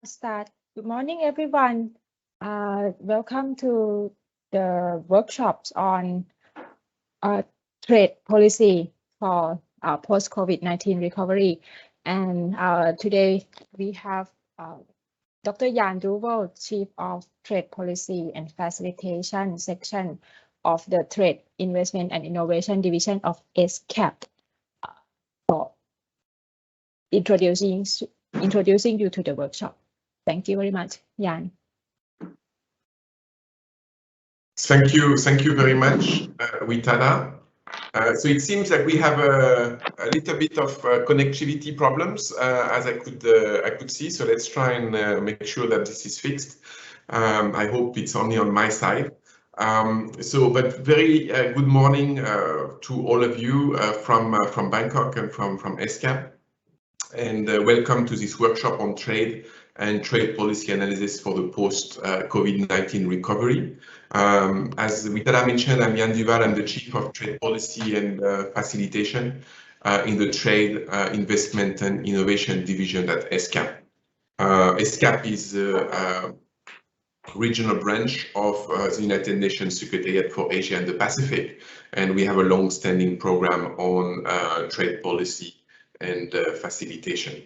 Start. Good morning, everyone. Welcome to the workshops on trade policy for post-COVID-19 recovery. And today we have Dr. Jan Duval, Chief of Trade Policy and Facilitation Section of the Trade Investment and Innovation Division of ESCAP, for introducing you to the workshop. Thank you very much, Jan. Thank you very much, Witada. So it seems that we have a little bit of connectivity problems, as I could see. So let's try and make sure that this is fixed. I hope it's only on my side. But very good morning to all of you from Bangkok and from ESCAP, and welcome to this workshop on trade and trade policy analysis for the post-COVID-19 recovery. As Witada mentioned, I'm Jan Duval. I'm the Chief of Trade Policy and Facilitation in the Trade Investment and Innovation Division at ESCAP. ESCAP is a regional branch of the United Nations Secretariat for Asia and the Pacific, and we have a long-standing program on trade policy and facilitation.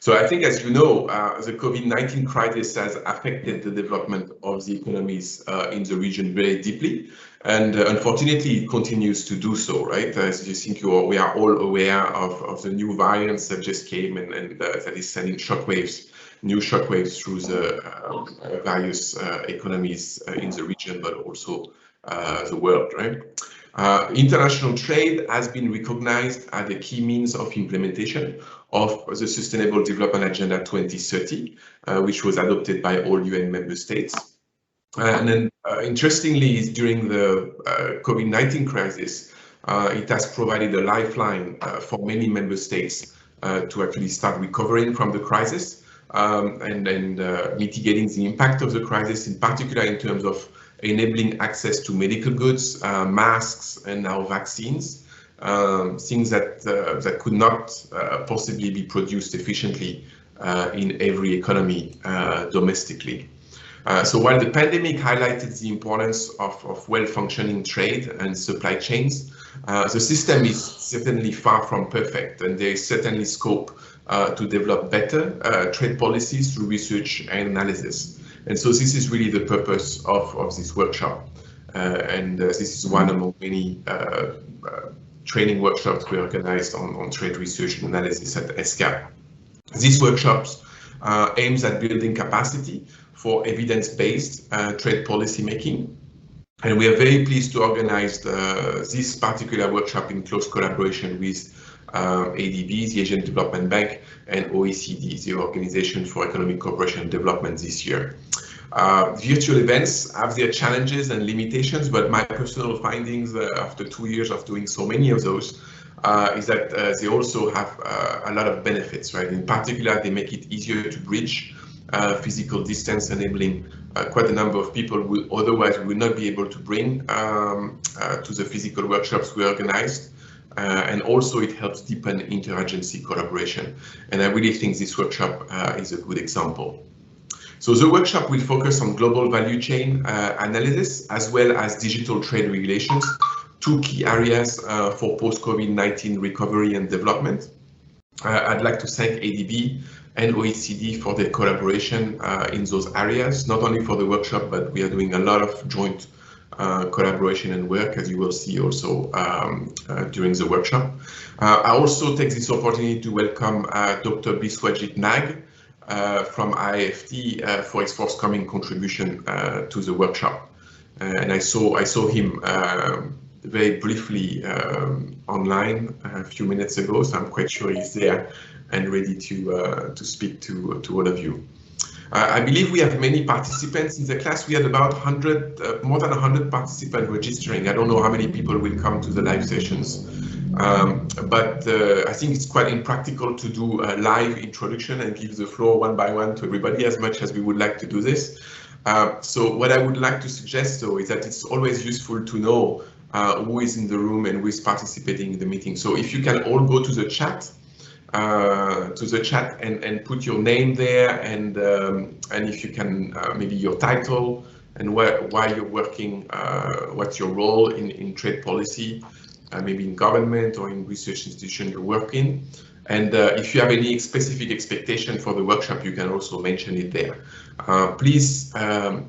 So I think, as you know, the COVID-19 crisis has affected the development of the economies in the region very deeply, and unfortunately it continues to do so, right? As you think we are all aware of the new variants that just came and that is sending new shockwaves through the various economies in the region, but also the world, right? International trade has been recognized as a key means of implementation of the Sustainable Development Agenda 2030, which was adopted by all UN member states. And then, interestingly, during the COVID-19 crisis, it has provided a lifeline for many member states to actually start recovering from the crisis and mitigating the impact of the crisis, in particular in terms of enabling access to medical goods, masks, and now vaccines, things that could not possibly be produced efficiently in every economy domestically. So while the pandemic highlighted the importance of well-functioning trade and supply chains, the system is certainly far from perfect, and there is certainly scope to develop better trade policies through research and analysis. And so this is really the purpose of this workshop. And this is one among many training workshops we organized on trade research and analysis at ESCAP. These workshops aims at building capacity for evidence-based trade policy making. And we are very pleased to organize this particular workshop in close collaboration with ADB, the Asian Development Bank, and OECD, the Organization for Economic Cooperation and Development, this year. Virtual events have their challenges and limitations, but my personal findings after 2 years of doing so many of those is that they also have a lot of benefits, right? In particular, they make it easier to bridge physical distance, enabling quite a number of people who otherwise would not be able to bring to the physical workshops we organized. And also it helps deepen interagency collaboration. And I really think this workshop is a good example. So the workshop will focus on global value chain analysis as well as digital trade regulations, two key areas for post-COVID-19 recovery and development. I'd like to thank ADB and OECD for their collaboration in those areas, not only for the workshop, but we are doing a lot of joint collaboration and work, as you will see also during the workshop. I also take this opportunity to welcome Dr. Biswajit Nag from IFT for his forthcoming contribution to the workshop. And I saw him very briefly online a few minutes ago, so I'm quite sure he's there and ready to speak to all of you. I believe we have many participants in the class. We had about more than 100 participants registering. I don't know how many people will come to the live sessions, but I think it's quite impractical to do a live introduction and give the floor one by one to everybody, as much as we would like to do this. So what I would like to suggest, though, is that it's always useful to know who is in the room and who is participating in the meeting. So if you can all go to the chat to the chat and put your name there, and if you can, maybe your title and why you're working, what's your role in trade policy, maybe in government or in research institution you work in. And if you have any specific expectation for the workshop, you can also mention it there. Please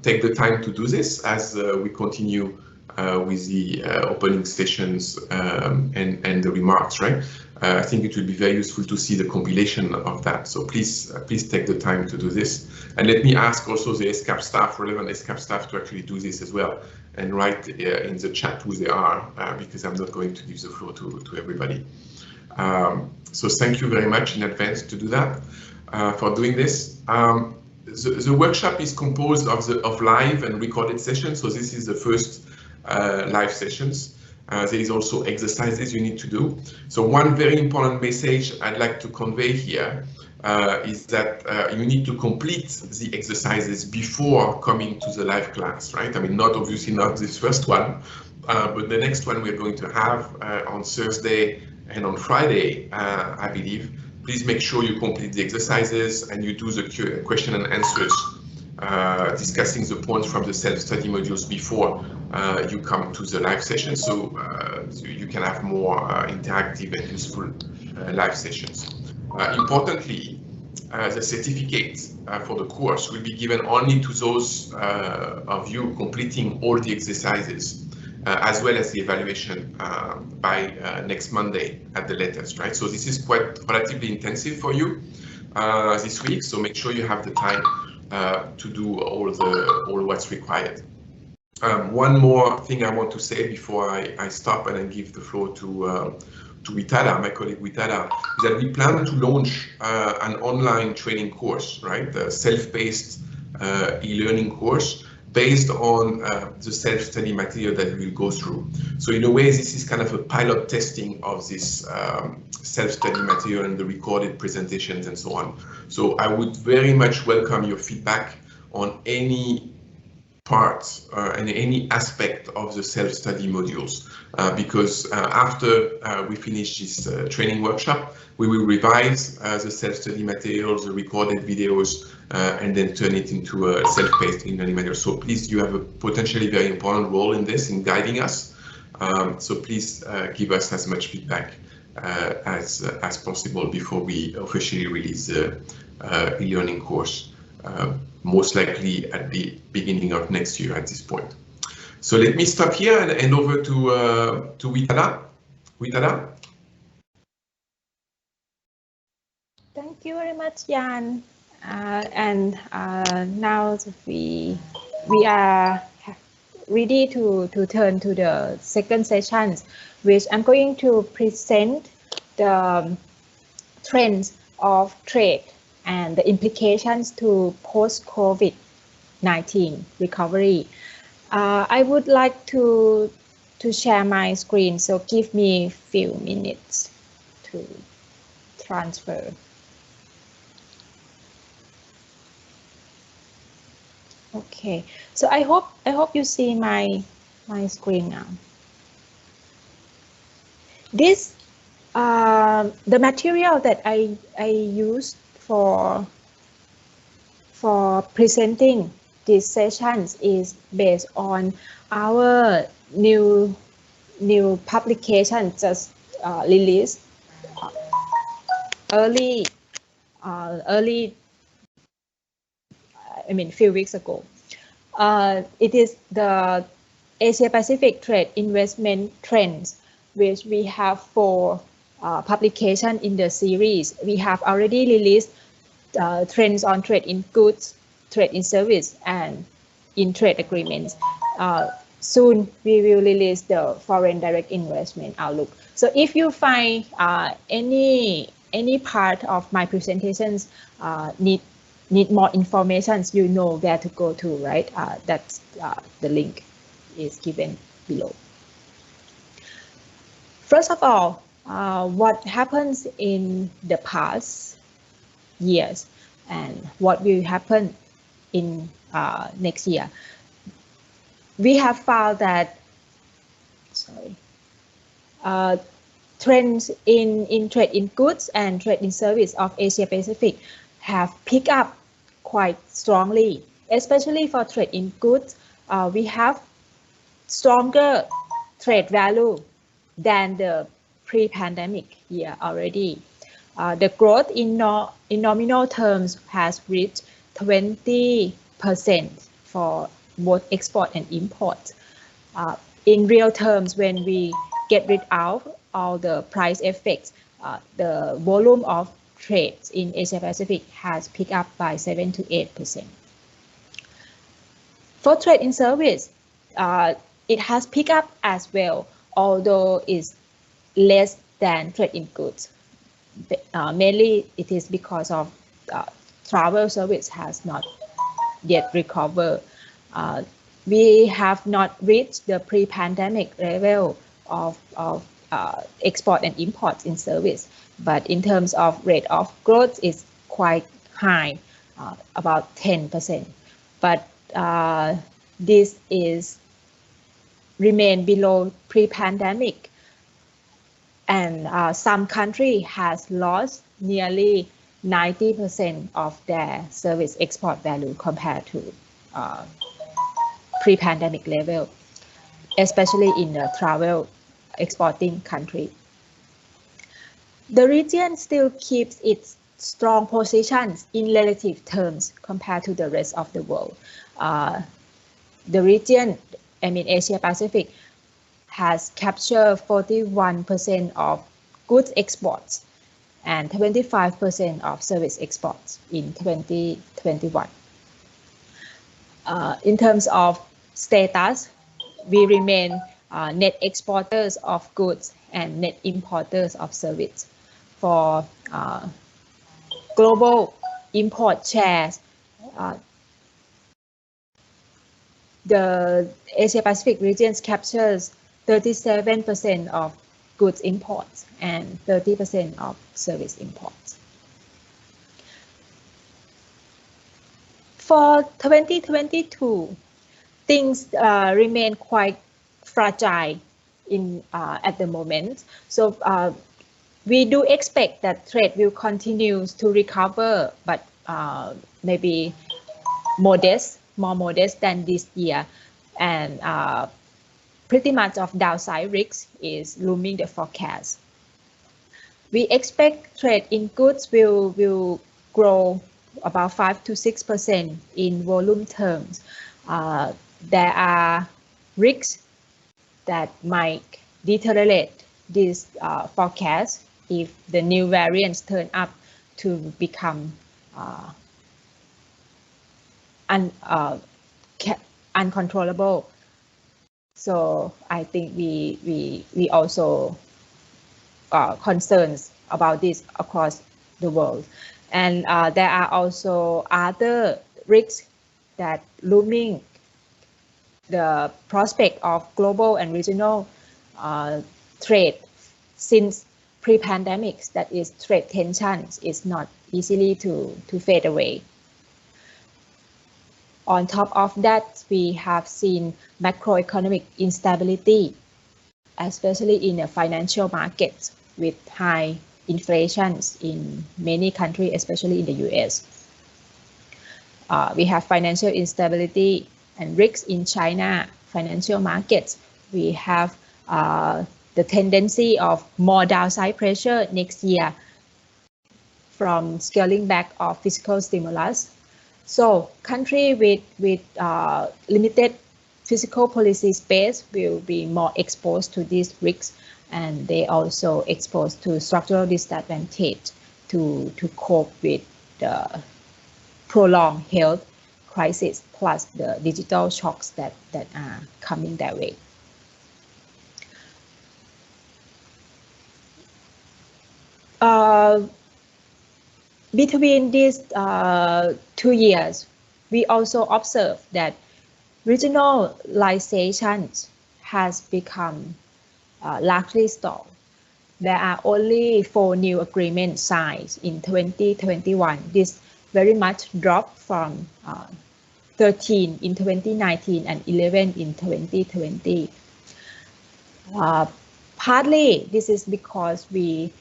take the time to do this as we continue with the opening sessions and the remarks, right? I think it will be very useful to see the compilation of that. So please take the time to do this. And let me ask also the ESCAP staff, relevant ESCAP staff, to actually do this as well and write in the chat who they are, because I'm not going to give the floor to everybody. So thank you very much in advance to do that, for doing this. The workshop is composed of live and recorded sessions. So this is the first live sessions. There is also exercises you need to do. So one very important message I'd like to convey here is that you need to complete the exercises before coming to the live class, right? I mean, obviously not this first one, but the next one we're going to have on Thursday and on Friday, I believe. Please make sure you complete the exercises and you do the question and answers, discussing the points from the self-study modules before you come to the live session, so you can have more interactive and useful live sessions. Importantly, the certificate for the course will be given only to those of you completing all the exercises, as well as the evaluation by next Monday at the latest, right? So this is quite relatively intensive for you this week, so make sure you have the time to do all what's required. One more thing I want to say before I stop and I give the floor to Witada, my colleague Witada, is that we plan to launch an online training course, right? The self-paced e-learning course based on the self-study material that we'll go through. So in a way, this is kind of a pilot testing of this self-study material and the recorded presentations and so on. So I would very much welcome your feedback on any part and any aspect of the self-study modules, because after we finish this training workshop, we will revise the self-study materials, the recorded videos, and then turn it into a self-paced e-learning material. So please, you have a potentially very important role in this, in guiding us. So please give us as much feedback as possible before we officially release the e-learning course. Most likely at the beginning of next year at this point. So let me stop here and hand over to Witada. Witada? Thank you very much, Jan. Now we are ready to turn to the second session, which I'm going to present the trends of trade and the implications to post-COVID-19 recovery. I would like to share my screen, so give me a few minutes to transfer. Okay, so I hope you see my screen now. This the material that I used for presenting these sessions is based on our new publication just released early few weeks ago. It is the Asia Pacific Trade Investment Trends, which we have 4 publications in the series. We have already released trends on trade in goods, trade in service, and in trade agreements. Soon we will release the foreign direct investment outlook. So if you find any part of my presentations need more information, you know where to go to, right? That's the link is given below. First of all, what happens in the past years and what will happen in next year. We have found that trends in trade in goods and trade in service of Asia Pacific have picked up quite strongly, especially for trade in goods. We have stronger trade value than the pre-pandemic year already. The growth in nominal terms has reached 20% for both export and import. In real terms, when we get rid of all the price effects, the volume of trades in Asia Pacific has picked up by 7 to 8%. For trade in service, it has picked up as well, although it's less than trade in goods. Mainly it is because of travel service has not yet recovered. We have not reached the pre-pandemic level of export and imports in service, but in terms of rate of growth, it's quite high, about 10%. But this is remain below pre-pandemic, and some country has lost nearly 90% of their service export value compared to pre-pandemic level, especially in the travel exporting country. The region still keeps its strong positions in relative terms compared to the rest of the world. The region, Asia Pacific, has captured 41% of goods exports and 25% of service exports in 2021. In terms of status, we remain net exporters of goods and net importers of service. For global import shares, the Asia Pacific region captures 37% of goods imports and 30% of service imports. For 2022, things remain quite fragile at the moment. So we do expect that trade will continue to recover, but maybe more modest than this year, and pretty much of downside risk is looming the forecast. We expect trade in goods will grow about 5 to 6% in volume terms. There are risks that might deteriorate this forecast if the new variants turn up to become uncontrollable. So I think we also concerns about this across the world, and there are also other risks that looming. The prospect of global and regional trade since pre-pandemic, that is trade tensions, is not easily to fade away. On top of that, we have seen macroeconomic instability, especially in the financial markets with high inflations in many countries, especially in the US. We have financial instability and risks in China financial markets. We have the tendency of more downside pressure next year from scaling back of fiscal stimulus. So countries with limited fiscal policy space will be more exposed to these risks, and they also exposed to structural disadvantage to cope with the prolonged health crisis plus the digital shocks that are coming their way. Between these 2 years, we also observe that regionalization has become largely stalled. There are only 4 new agreements signed in 2021. This very much dropped from 13 in 2019 and 11 in 2020. Partly this is because we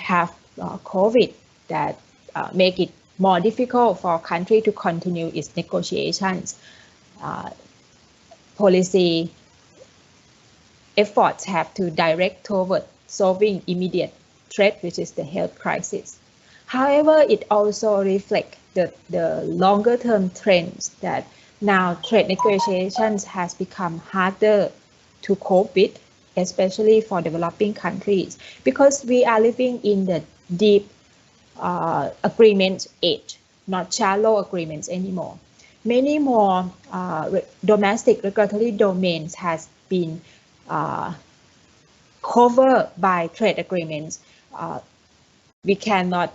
have COVID that make it more difficult for a country to continue its negotiations. Policy efforts have to direct toward solving immediate threat, which is the health crisis. However, it also reflects the longer term trends that now trade negotiations has become harder to cope with, especially for developing countries, because we are living in the deep agreement age, not shallow agreements anymore. Many more domestic regulatory domains has been covered by trade agreements. We cannot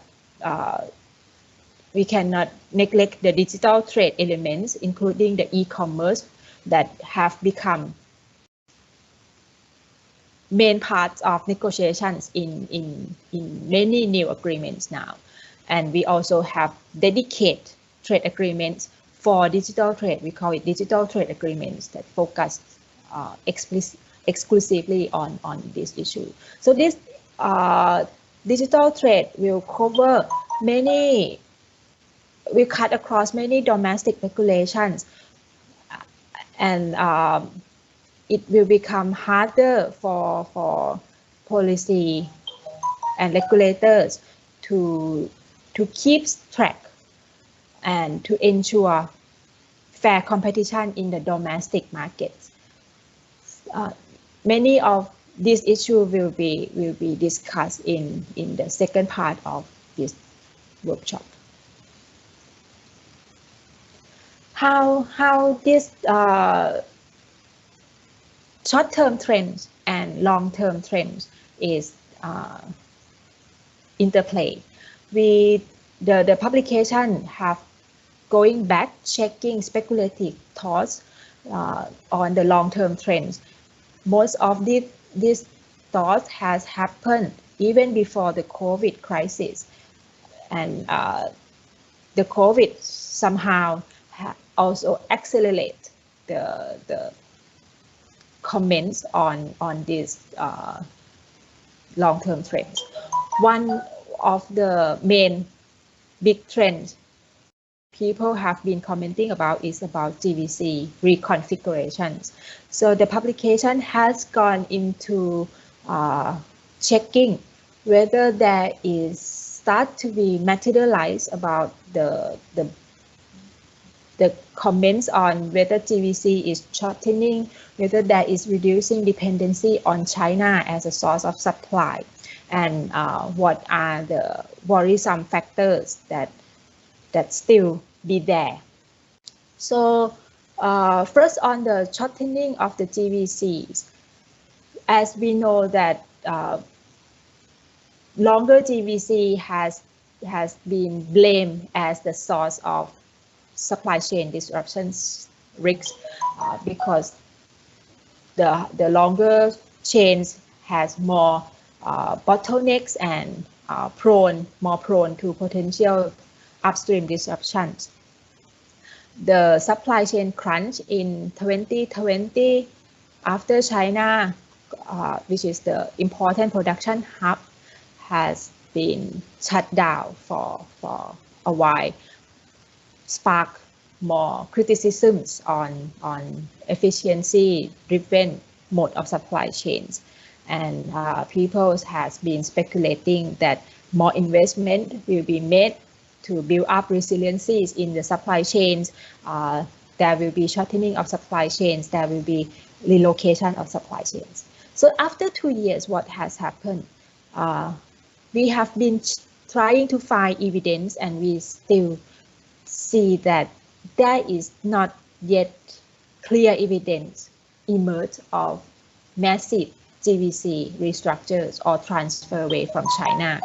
neglect the digital trade elements, including the e-commerce that have become main parts of negotiations in many new agreements now. And we also have dedicated trade agreements for digital trade. We call it digital trade agreements that focus exclusively on this issue. So this digital trade will cover many, will cut across many domestic regulations, and it will become harder for policy and regulators to keep track and to ensure fair competition in the domestic markets. Many of these issues will be discussed in the second part of this workshop. How this short-term trends and long-term trends is interplay. The publication have going back checking speculative thoughts on the long-term trends. Most of these thoughts has happened even before the COVID crisis, and the COVID somehow also accelerate the comments on these long-term trends. One of the main big trends people have been commenting about is about DVC reconfigurations. So the publication has gone into checking whether there is start to be materialized about the comments on whether DVC is shortening, whether there is reducing dependency on China as a source of supply, and what are the worrisome factors that still be there. So first on the shortening of the DVCs, as we know that longer DVC has been blamed as the source of supply chain disruptions risks because the longer chains has more bottlenecks and more prone to potential upstream disruptions. The supply chain crunch in 2020 after China, which is the important production hub, has been shut down for a while, spark more criticisms on efficiency-driven mode of supply chains, and people has been speculating that more investment will be made to build up resiliencies in the supply chains. There will be shortening of supply chains. There will be relocation of supply chains. So after 2 years, what has happened? We have been trying to find evidence, and we still see that there is not yet clear evidence emerged of massive DVC restructures or transfer away from China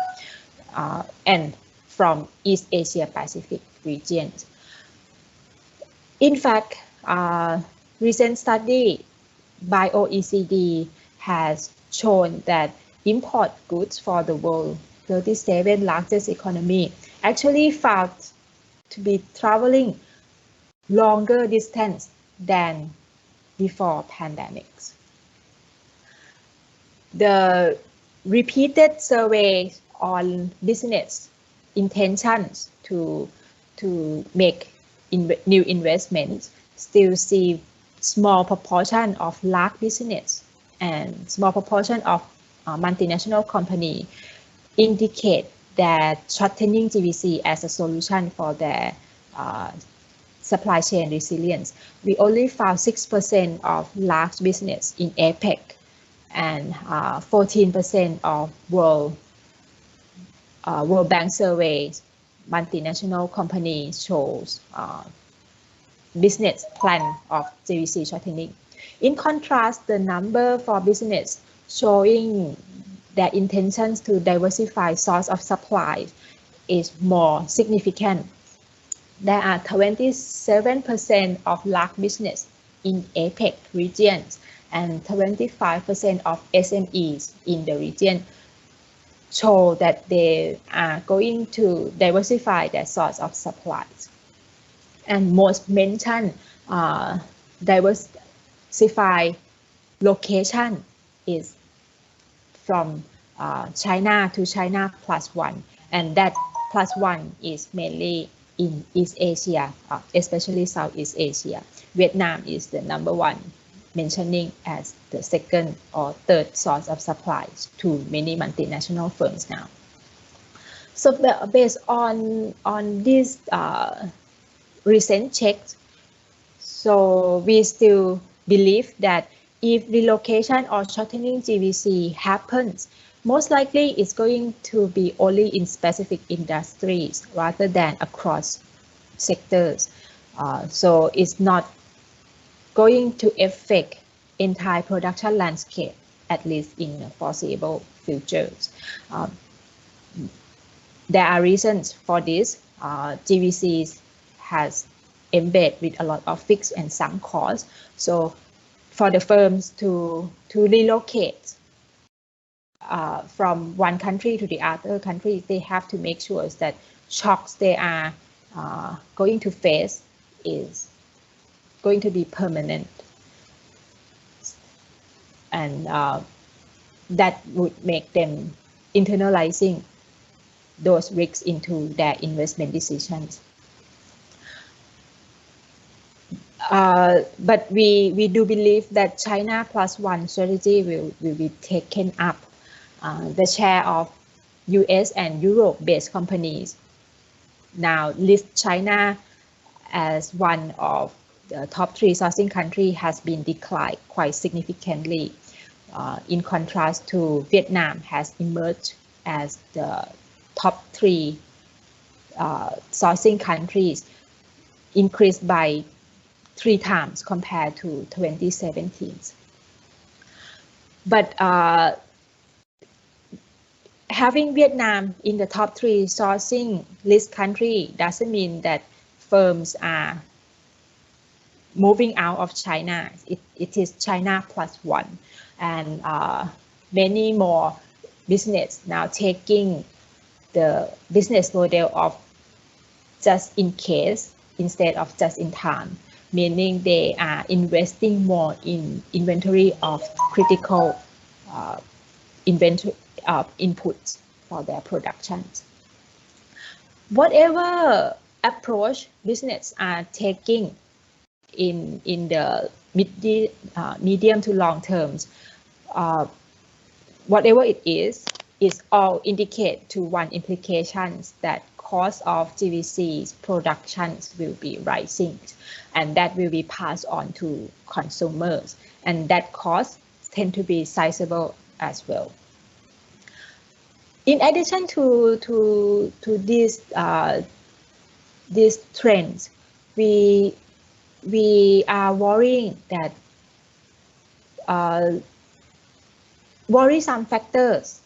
and from East Asia Pacific regions. In fact, recent study by OECD has shown that import goods for the world 37 largest economy actually found to be traveling longer distance than before pandemics. The repeated surveys on business intentions to make new investments still see small proportion of large business and small proportion of multinational company indicate that shortening DVC as a solution for their supply chain resilience. We only found 6% of large business in APEC and 14% of World Bank surveys. Multinational companies shows business plan of DVC shortening. In contrast, the number for business showing their intentions to diversify source of supply is more significant. There are 27% of large business in APEC regions and 25% of SMEs in the region show that they are going to diversify their source of supplies. And most mention diversify location is from China to China +1, and that +1 is mainly in East Asia, especially Southeast Asia. Vietnam is the #1, mentioning as the second or third source of supplies to many multinational firms now. So based on this recent checks, so we still believe that if relocation or shortening DVC happens, most likely it's going to be only in specific industries rather than across sectors. So it's not going to affect entire production landscape, at least in the foreseeable futures. There are reasons for this. DVCs has embedded with a lot of fixed and sunk costs. So for the firms to relocate from one country to the other country, they have to make sure that shocks they are going to face is going to be permanent. And that would make them internalizing those risks into their investment decisions. But we do believe that China +1 strategy will be taken up. The share of US and Europe-based companies now list China as one of the top 3 sourcing country has been declined quite significantly. In contrast to Vietnam has emerged as the top 3 sourcing countries, increased by 3 times compared to 2017. But having Vietnam in the top 3 sourcing list country doesn't mean that firms are moving out of China. It is China +1, and many more business now taking the business model of just in case instead of just in time, meaning they are investing more in inventory of critical inventory inputs for their productions. Whatever approach business are taking in the medium to long terms, whatever it is all indicate to one implications that cost of DVC's productions will be rising, and that will be passed on to consumers, and that cost tend to be sizable as well. In addition to these trends, we are worrying that worrisome factors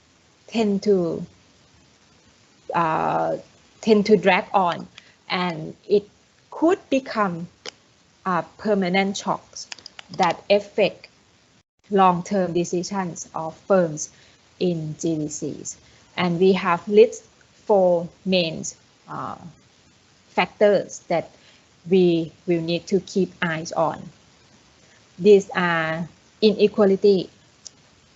tend to drag on, and it could become permanent shocks that affect long-term decisions of firms in DVCs. And we have listed 4 main factors that we will need to keep eyes on. These are inequality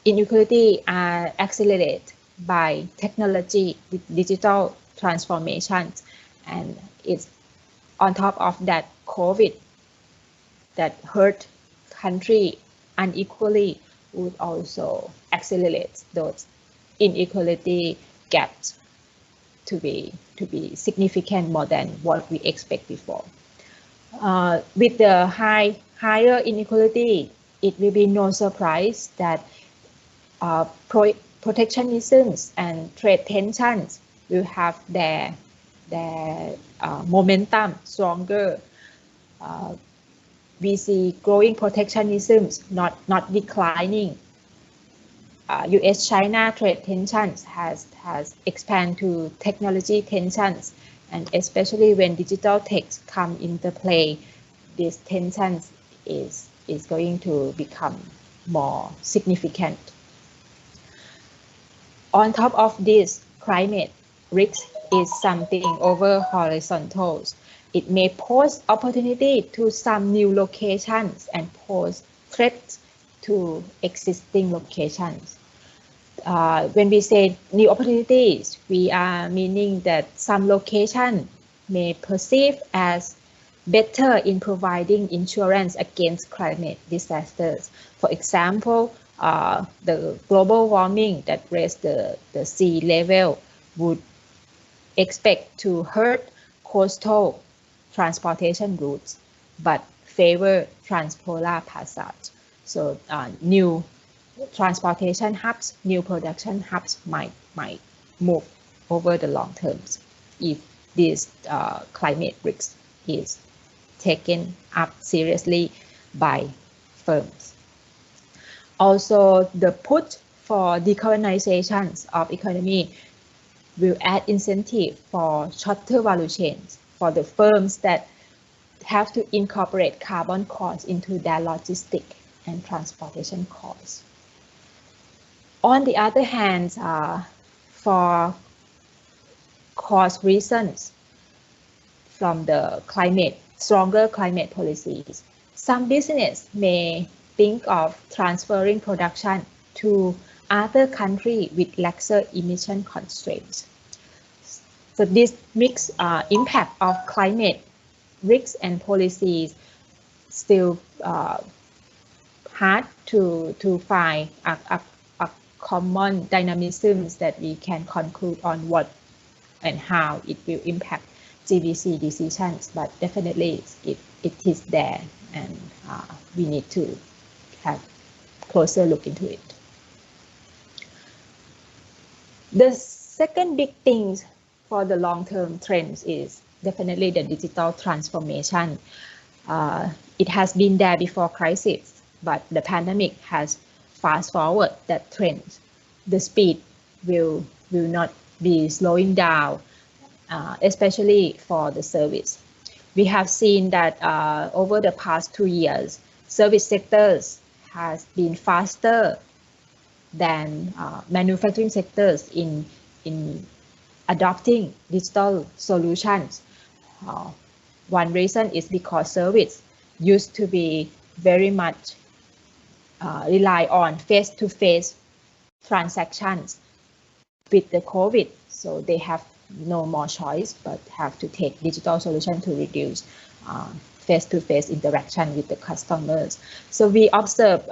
inequality are accelerated by technology, digital transformations, and it's on top of that COVID that hurt country unequally would also accelerate those inequality gaps to be significant more than what we expect before. With the higher inequality, it will be no surprise that protectionisms and trade tensions will have their momentum stronger. We see growing protectionisms, not declining. US-China trade tensions has expanded to technology tensions, and especially when digital techs come into play, this tensions is going to become more significant. On top of this, climate risk is something over horizontals. It may pose opportunity to some new locations and pose threats to existing locations. When we say new opportunities, we are meaning that some location may perceive as better in providing insurance against climate disasters. For example, the global warming that raised the sea level would expect to hurt coastal transportation routes, but favor transpolar passage. So new transportation hubs, new production hubs might move over the long terms if this climate risk is taken up seriously by firms. Also, the push for decarbonization of economy will add incentive for shorter value chains for the firms that have to incorporate carbon costs into their logistic and transportation costs. On the other hand, for cost reasons from the stronger climate policies, some business may think of transferring production to other countries with lesser emission constraints. So this mixed impact of climate risks and policies still hard to find a common dynamisms that we can conclude on what and how it will impact DVC decisions, but definitely it is there, and we need to have closer look into it. The second big thing for the long-term trends is definitely the digital transformation. It has been there before crisis, but the pandemic has fast forward that trend. The speed will not be slowing down, especially for the service. We have seen that over the past 2 years, service sectors has been faster than manufacturing sectors in adopting digital solutions. One reason is because service used to be very much rely on face-to-face transactions with the COVID, so they have no more choice but have to take digital solution to reduce face-to-face interaction with the customers. So we observe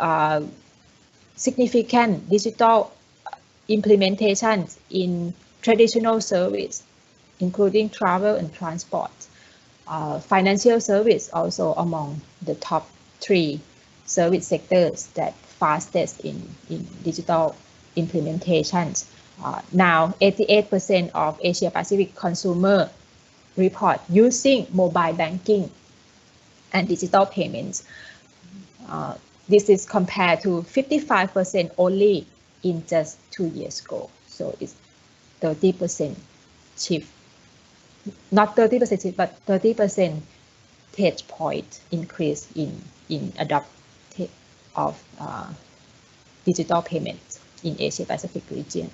significant digital implementations in traditional service, including travel and transport. Financial service also among the top 3 service sectors that fastest in digital implementations. Now 88% of Asia Pacific consumer report using mobile banking and digital payments. This is compared to 55% only in just 2 years ago. So it's 30% shift, not 30% shift, but 30% touch point increase in adoption of digital payments in Asia Pacific region.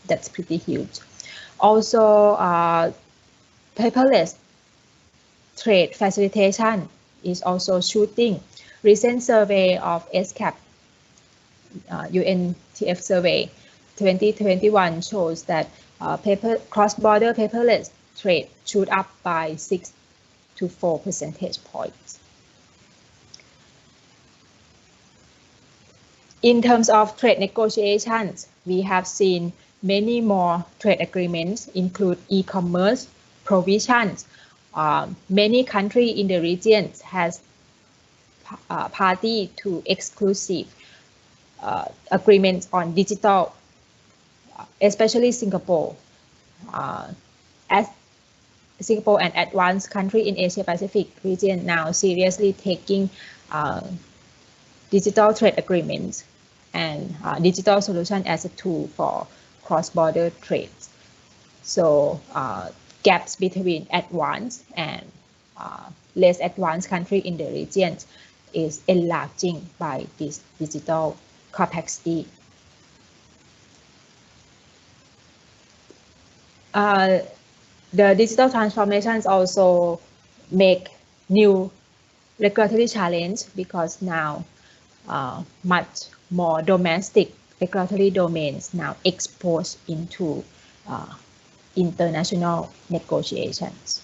That's pretty huge. Also, paperless trade facilitation is also shooting. Recent survey of ESCAP UNTF survey 2021 shows that cross-border paperless trade shoot up by 6 to 4 percentage points. In terms of trade negotiations, we have seen many more trade agreements include e-commerce provisions. Many countries in the region has party to exclusive agreements on digital, especially Singapore. As Singapore, an advanced country in Asia Pacific region, now seriously taking digital trade agreements and digital solution as a tool for cross-border trades. So gaps between advanced and less advanced country in the region is enlarging by this digital capacity. The digital transformations also make new regulatory challenge because now much more domestic regulatory domains now exposed into international negotiations.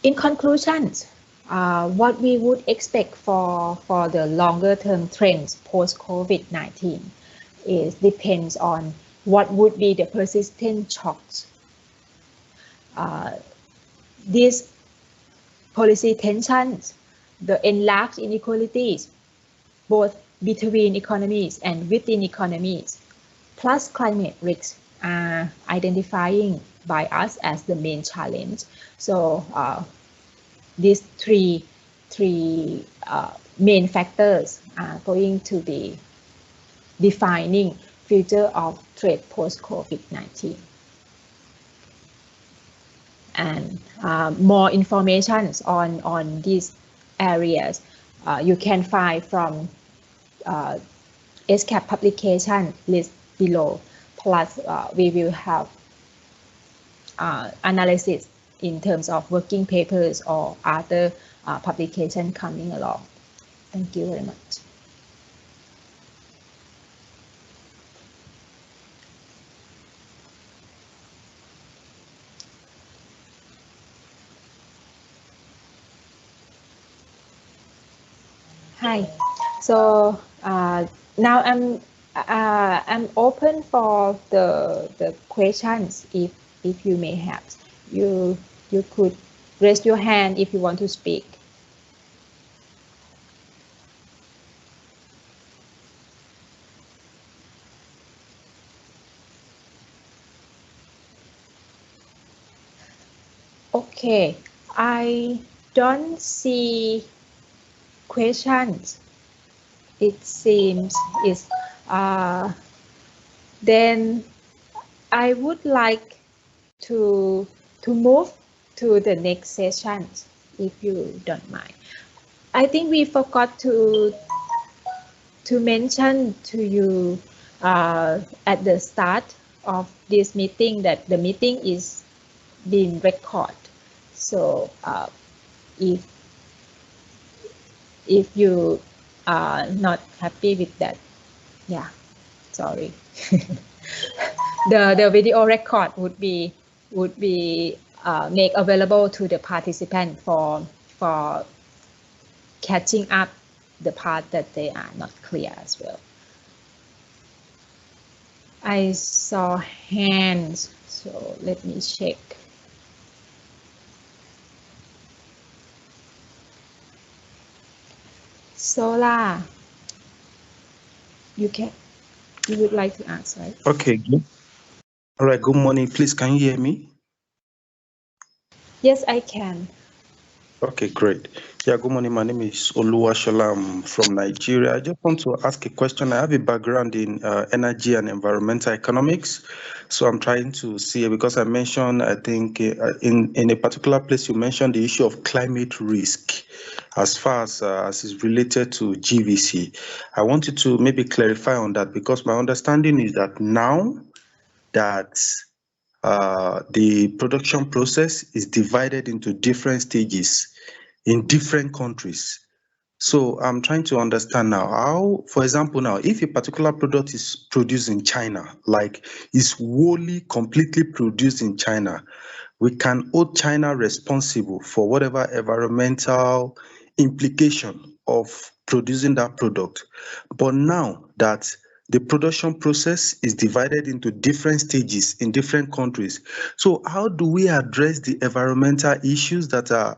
In conclusion, what we would expect for the longer term trends post COVID-19 depends on what would be the persistent shocks. These policy tensions, the enlarged inequalities, both between economies and within economies, plus climate risks are identifying by us as the main challenge. So these three main factors are going to be defining future of trade post-COVID-19. And more information on these areas you can find from ESCAP publication list below. Plus, we will have analysis in terms of working papers or other publication coming along. Thank you very much. Hi. So now I'm open for the questions if you may have. You could raise your hand if you want to speak. Okay, I don't see questions. It seems is then I would like to move to the next session, if you don't mind. I think we forgot to mention to you at the start of this meeting that the meeting is being recorded. So if you are not happy with that, yeah, sorry. The video record would be made available to the participant for catching up the part that they are not clear as well. I saw hands, so let me check. Sola, you would like to ask, right? Okay, good. All right, good morning. Please, can you hear me? Yes, I can. Okay, great. Yeah, good morning. My name is Oluwashola. I'm from Nigeria. I just want to ask a question. I have a background in energy and environmental economics. So I'm trying to see, because I mentioned, I think in a particular place, you mentioned the issue of climate risk as far as is related to GVC. I wanted to maybe clarify on that, because my understanding is that now that the production process is divided into different stages in different countries. So I'm trying to understand now how, for example, now if a particular product is produced in China, like is wholly completely produced in China, we can hold China responsible for whatever environmental implication of producing that product. But now that the production process is divided into different stages in different countries, so how do we address the environmental issues that are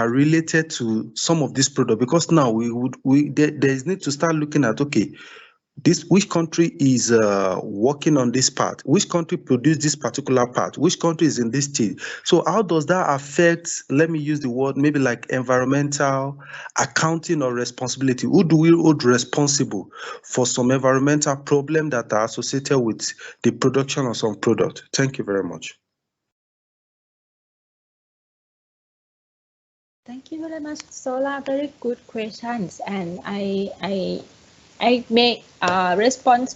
related to some of this product? Because now there is need to start looking at, okay, which country is working on this part, which country produced this particular part, which country is in this stage. So how does that affect, let me use the word, maybe like environmental accounting or responsibility? Who do we hold responsible for some environmental problem that are associated with the production of some product? Thank you very much. Thank you very much, Sola. Very good questions, and I may respond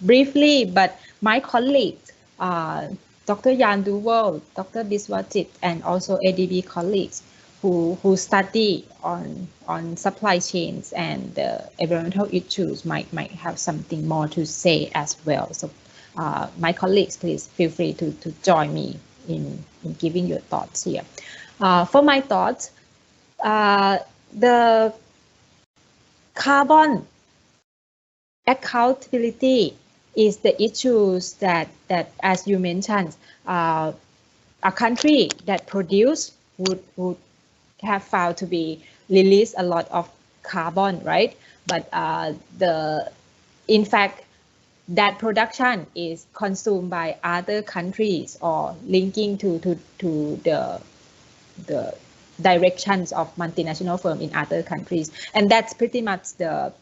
briefly, but my colleagues, Dr. Yan Duval, Dr. Biswajit, and also ADB colleagues who study on supply chains and environmental issues might have something more to say as well. So my colleagues, please feel free to join me in giving your thoughts here. For my thoughts, the carbon accountability is the issues that as you mentioned, a country that produce would have found to be release a lot of carbon, right? But in fact, that production is consumed by other countries or linking to the directions of multinational firms in other countries, and that's pretty much the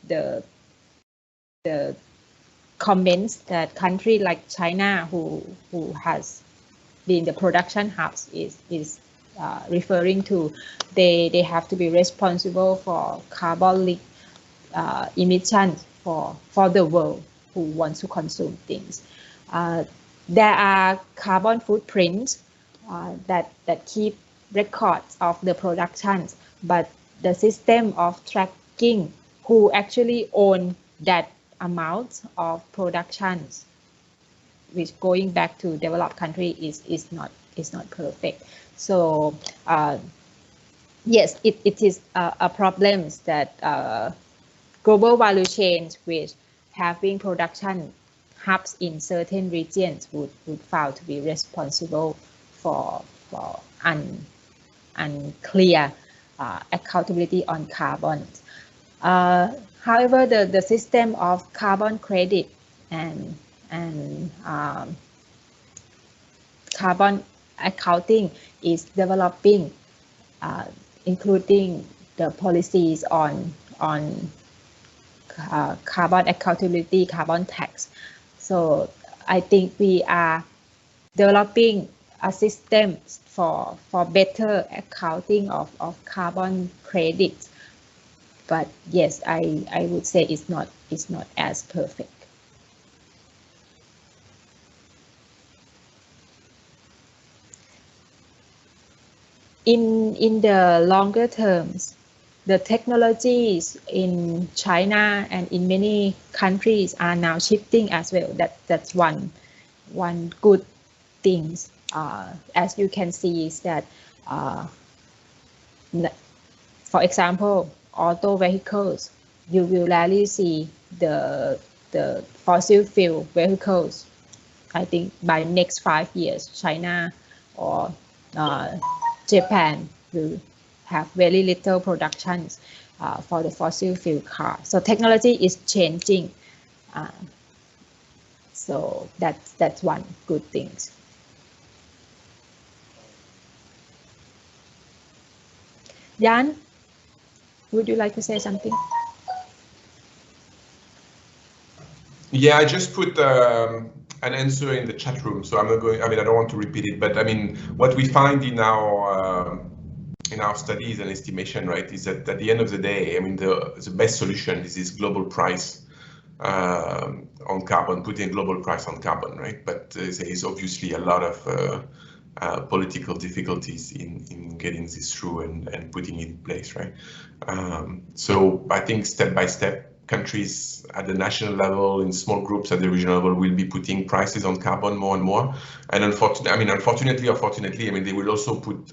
comments that country like China, who has been the production hubs, is referring to. They have to be responsible for carbon emissions for the world who wants to consume things. There are carbon footprints that keep records of the productions, but the system of tracking who actually own that amount of productions, which going back to developed country, is not perfect. So yes, it is a problem that global value chains with having production hubs in certain regions would found to be responsible for unclear accountability on carbon. However, the system of carbon credit and carbon accounting is developing, including the policies on carbon accountability, carbon tax. So I think we are developing a system for better accounting of carbon credits. But yes, I would say it's not as perfect. In the longer terms, the technologies in China and in many countries are now shifting as well. That's one good thing. As you can see, is that for example, auto vehicles, you will rarely see the fossil fuel vehicles. I think by next 5 years, China or Japan will have very little productions for the fossil fuel car. So technology is changing. So that's one good thing. Jan, would you like to say something? Yeah, I just put an answer in the chat room, so I'm not going. I mean, I don't want to repeat it, but I mean, what we find in our studies and estimation, right, is that at the end of the day, I mean, the best solution is this global price on carbon, putting global price on carbon, right? But there is obviously a lot of political difficulties in getting this through and putting it in place, right? So I think step by step, countries at the national level, in small groups at the regional level, will be putting prices on carbon more and more. And unfortunately or fortunately, they will also put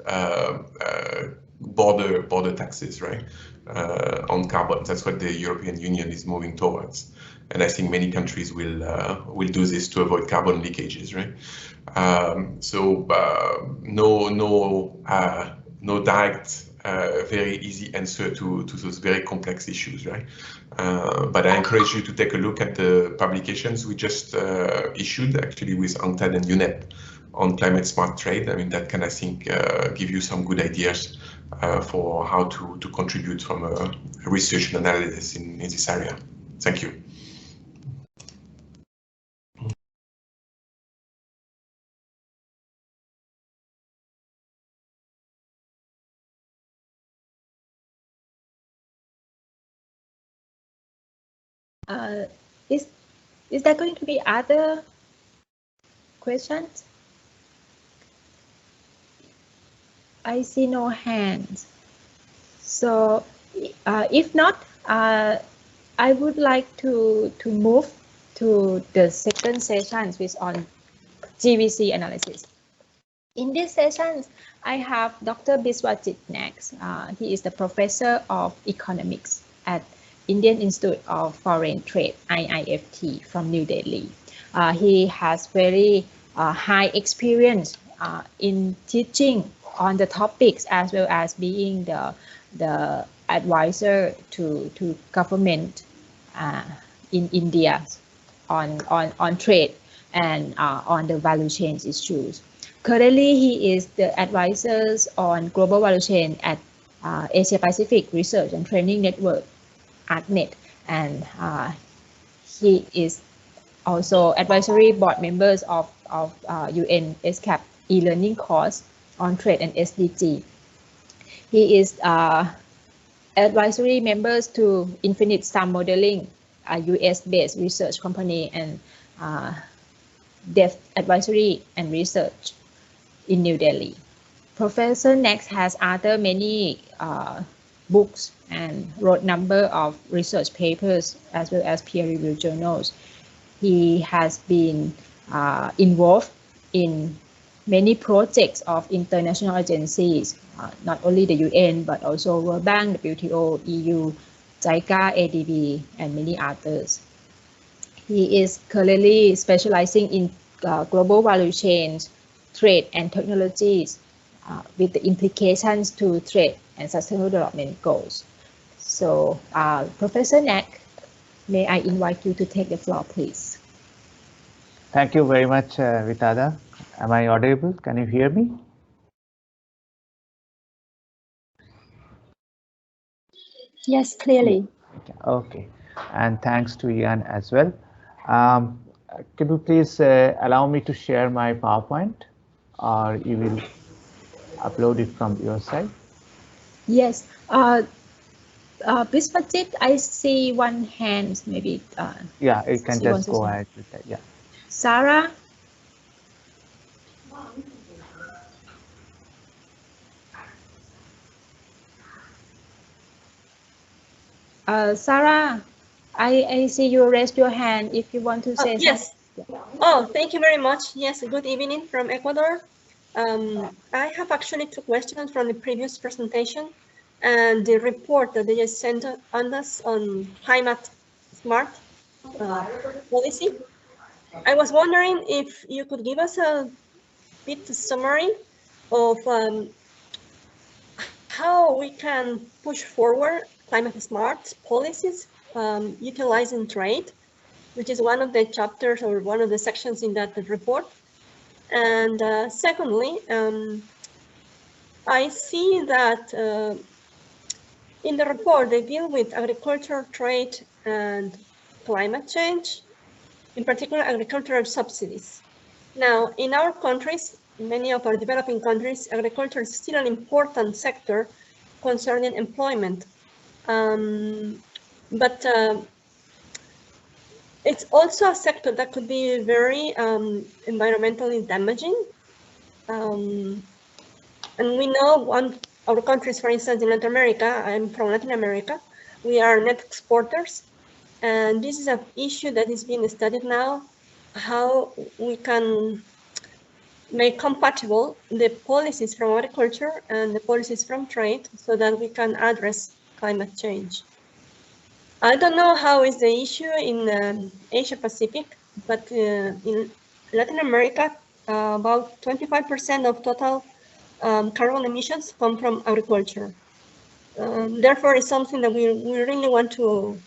border taxes, right, on carbon. That's what the European Union is moving towards, and I think many countries will do this to avoid carbon leakages, right? No direct, very easy answer to those very complex issues, right? But I encourage you to take a look at the publications we just issued, actually, with UNCTAD and UNEP on climate smart trade. That can, I think, give you some good ideas for how to contribute from a research and analysis in this area. Thank you. Is there going to be other questions? I see no hands. So if not, I would like to move to the second session, which is on DVC analysis. In this session, I have Dr. Biswajit next. He is the professor of economics at Indian Institute of Foreign Trade, IIFT, from New Delhi. He has very high experience in teaching on the topics, as well as being the advisor to government in India on trade and on the value chain issues. Currently, he is the advisor on global value chain at Asia Pacific Research and Training Network, ARCNet, and he is also advisory board members of UN ESCAP e-learning course on trade and SDG. He is advisory members to Infinite Sum Modeling, a US-based research company, and Depth Advisory and Research in New Delhi. Professor next has authored many books and wrote number of research papers as well as peer-reviewed journals. He has been involved in many projects of international agencies, not only the UN, but also World Bank, WTO, EU, JICA, ADB, and many others. He is currently specializing in global value chains, trade, and technologies with the implications to trade and sustainable development goals. So, Professor Nak, may I invite you to take the floor, please? Thank you very much, Vitada. Am I audible? Can you hear me? Yes, clearly. Okay, and thanks to Ian as well. Could you please allow me to share my PowerPoint, or you will upload it from your side? Yes. Biswajit, I see one hand, maybe. Yeah, you can just go ahead with that. Yeah. Sarah? Sarah, I see you raised your hand if you want to say something. Yes. Oh, thank you very much. Yes, good evening from Ecuador. I have actually two questions from the previous presentation and the report that they just sent on us on climate smart policy. I was wondering if you could give us a bit summary of how we can push forward climate smart policies utilizing trade, which is one of the chapters or one of the sections in that report. And secondly, I see that in the report, they deal with agriculture, trade, and climate change, in particular agricultural subsidies. Now, in our countries, many of our developing countries, agriculture is still an important sector concerning employment. But it's also a sector that could be very environmentally damaging. And we know our countries, for instance, in Latin America, I'm from Latin America, we are net exporters. And this is an issue that is being studied now, how we can make compatible the policies from agriculture and the policies from trade so that we can address climate change. I don't know how is the issue in Asia Pacific, but in Latin America, about 25% of total carbon emissions come from agriculture. Therefore, it's something that we really want to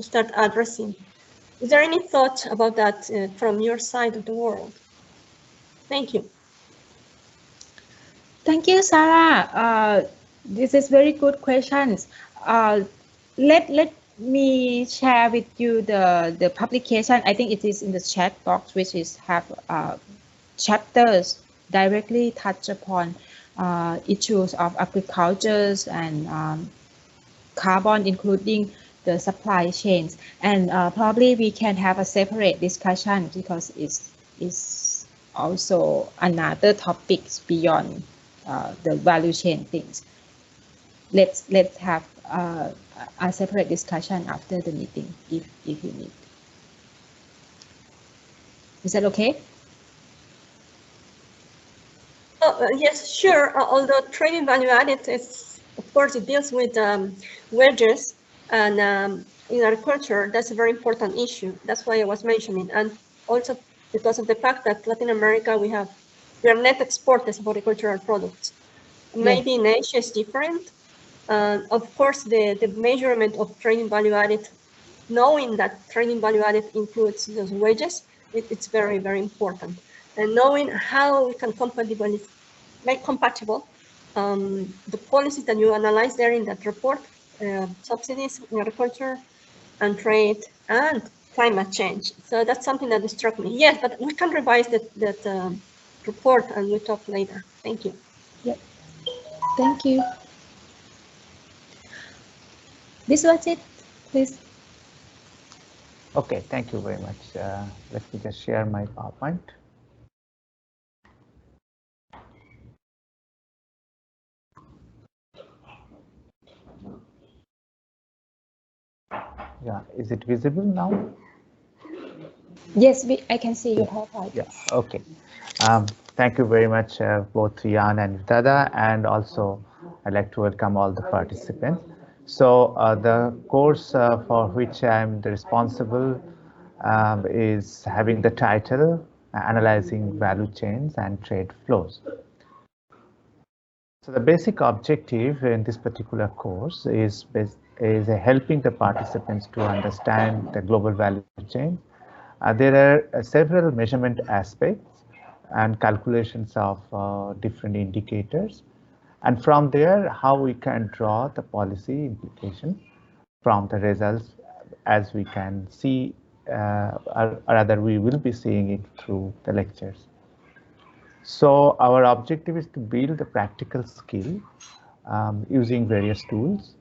start addressing. Is there any thought about that from your side of the world? Thank you. Thank you, Sarah. This is very good questions. Let me share with you the publication. I think it is in the chat box, which is have chapters directly touch upon issues of agriculture and carbon, including the supply chains. And probably we can have a separate discussion because it's also another topic beyond the value chain things. Let's have a separate discussion after the meeting if you need. Is that okay? Yes, sure. Although trading value added is, of course, it deals with wages, and in agriculture, that's a very important issue. That's why I was mentioning, and also because of the fact that Latin America, we are net exporters of agricultural products. Maybe in Asia is different. Of course, the measurement of trading value added, knowing that trading value added includes those wages, it's very, very important. And knowing how we can make compatible the policies that you analyze there in that report, subsidies in agriculture and trade and climate change. So that's something that struck me. Yes, but we can revise that report and we'll talk later. Thank you. Yep. Thank you. This was it, please. Okay, thank you very much. Let me just share my PowerPoint. Yeah, is it visible now? Yes, I can see your PowerPoint. Yeah, okay. Thank you very much, both Jan and Tada, and also I'd like to welcome all the participants. So the course for which I'm the responsible is having the title Analyzing Value Chains and Trade Flows. So the basic objective in this particular course is helping the participants to understand the global value chain. There are several measurement aspects and calculations of different indicators. And from there, how we can draw the policy implication from the results, as we can see, or rather we will be seeing it through the lectures. So our objective is to build a practical skill using various tools,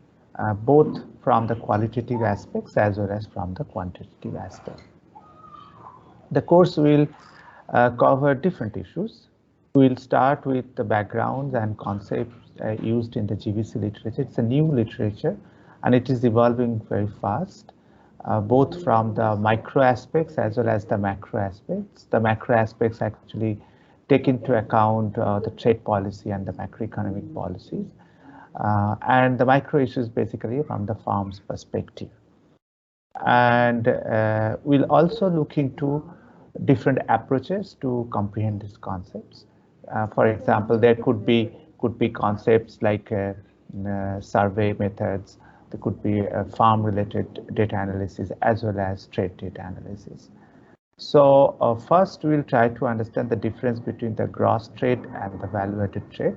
both from the qualitative aspects as well as from the quantitative aspect. The course will cover different issues. We'll start with the backgrounds and concepts used in the GVC literature. It's a new literature and it is evolving very fast, both from the micro aspects as well as the macro aspects. The macro aspects actually take into account the trade policy and the macroeconomic policies. And the micro issues basically from the farm's perspective. And we'll also look into different approaches to comprehend these concepts. For example, there could be concepts like survey methods. There could be farm-related data analysis as well as trade data analysis. So first, we'll try to understand the difference between the gross trade and the value-added trade,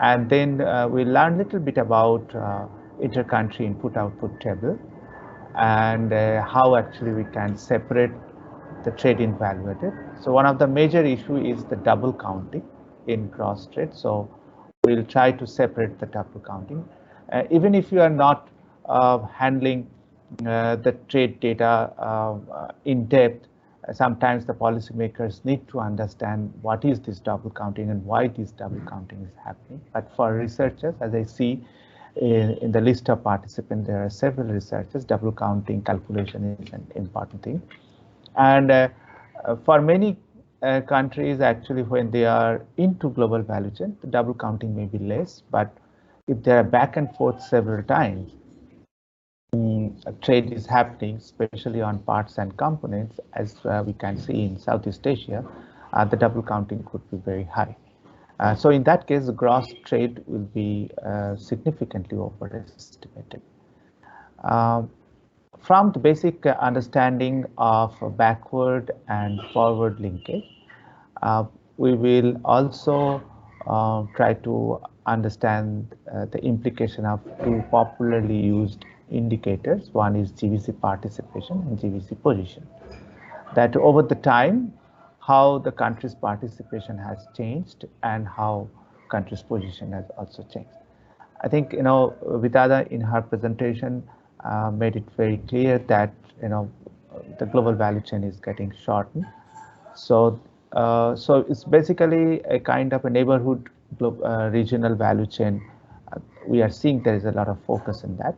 and then we'll learn a little bit about inter-country input-output table and how actually we can separate the trade in value added. So one of the major issue is the double counting in gross trade. So we'll try to separate the double counting. Even if you are not handling the trade data in depth, sometimes the policymakers need to understand what is this double counting and why this double counting is happening. But for researchers, as I see in the list of participants, there are several researchers. Double counting calculation is an important thing. And for many countries, actually, when they are into global value chain, the double counting may be less. But if they are back and forth several times, trade is happening, especially on parts and components, as we can see in Southeast Asia, the double counting could be very high. So in that case, the gross trade will be significantly overestimated. From the basic understanding of backward and forward linkage, we will also try to understand the implication of two popularly used indicators. One is GVC participation and GVC position. That over the time, how the country's participation has changed and how country's position has also changed. I think, Vitada in her presentation made it very clear that, the global value chain is getting shortened. So it's basically a kind of a neighborhood regional value chain. We are seeing there is a lot of focus in that,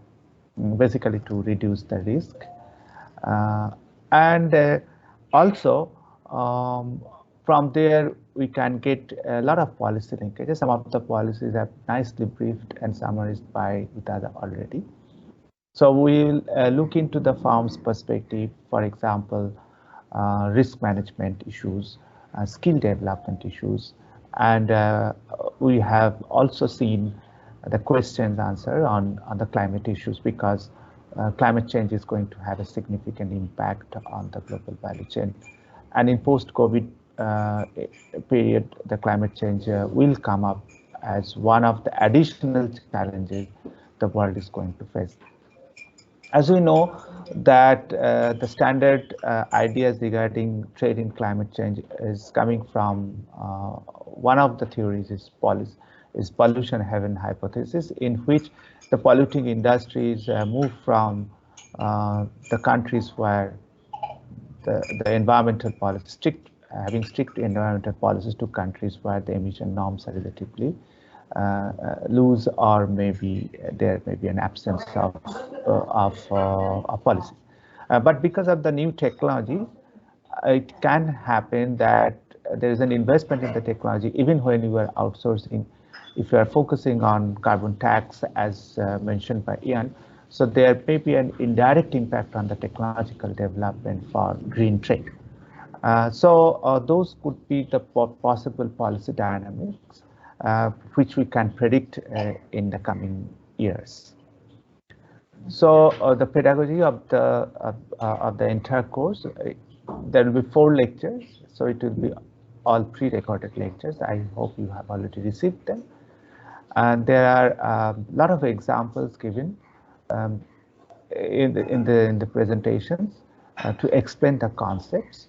basically to reduce the risk. And also, from there, we can get a lot of policy linkages. Some of the policies are nicely briefed and summarized by Vitada already. So we'll look into the firm's perspective, for example, risk management issues, skill development issues, and we have also seen the questions answered on the climate issues, because climate change is going to have a significant impact on the global value chain. And in post-COVID period, the climate change will come up as one of the additional challenges the world is going to face. As we know that the standard ideas regarding trade in climate change is coming from one of the theories is pollution heaven hypothesis, in which the polluting industries move from the countries where the environmental policy, having strict environmental policies, to countries where the emission norms are relatively loose, or maybe there may be an absence of policy. But because of the new technology, it can happen that there is an investment in the technology, even when you are outsourcing. If you are focusing on carbon tax, as mentioned by Ian, so there may be an indirect impact on the technological development for green trade. So those could be the possible policy dynamics which we can predict in the coming years. So the pedagogy of the entire course, there will be 4 lectures. So it will be all pre-recorded lectures. I hope you have already received them. And there are a lot of examples given in the presentations to explain the concepts.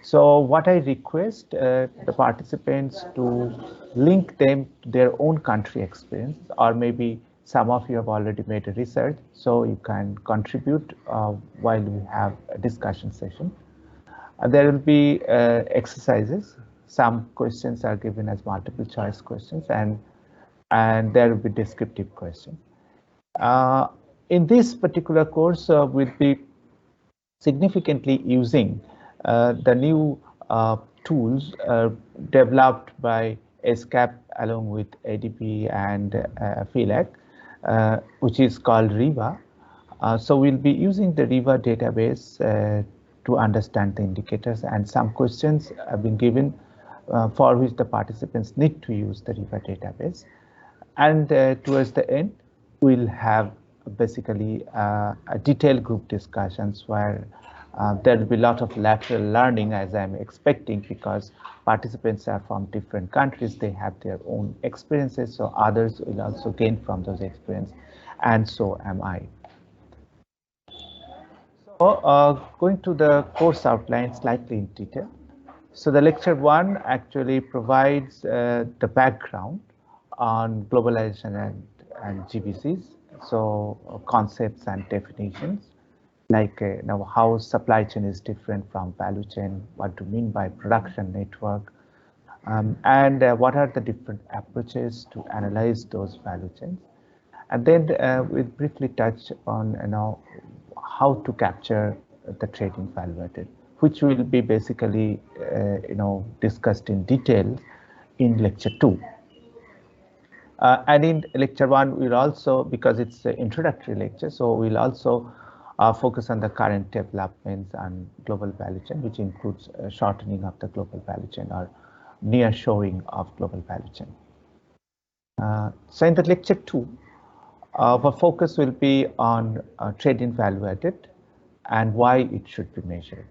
So what I request the participants to link them to their own country experience, or maybe some of you have already made a research, so you can contribute while we have a discussion session. There will be exercises. Some questions are given as multiple choice questions, and there will be descriptive questions. In this particular course, we'll be significantly using the new tools developed by ESCAP along with ADP and FELAC, which is called RIVA. So we'll be using the RIVA database to understand the indicators, and some questions have been given for which the participants need to use the RIVA database. And towards the end, we'll have basically a detailed group discussions where there will be a lot of lateral learning, as I'm expecting, because participants are from different countries. They have their own experiences, so others will also gain from those experiences, and so am I. So going to the course outline slightly in detail. So the lecture 1 actually provides the background on globalization and GVCs, so concepts and definitions. like how supply chain is different from value chain, what to mean by production network, and what are the different approaches to analyze those value chains. And then we'll briefly touch on how to capture the trading value added, which will be basically discussed in detail in lecture 2. And in lecture 1, we'll also, because it's an introductory lecture, so we'll also focus on the current developments and global value chain, which includes shortening of the global value chain or nearshoring of global value chain. So in the lecture 2, our focus will be on trading value added and why it should be measured.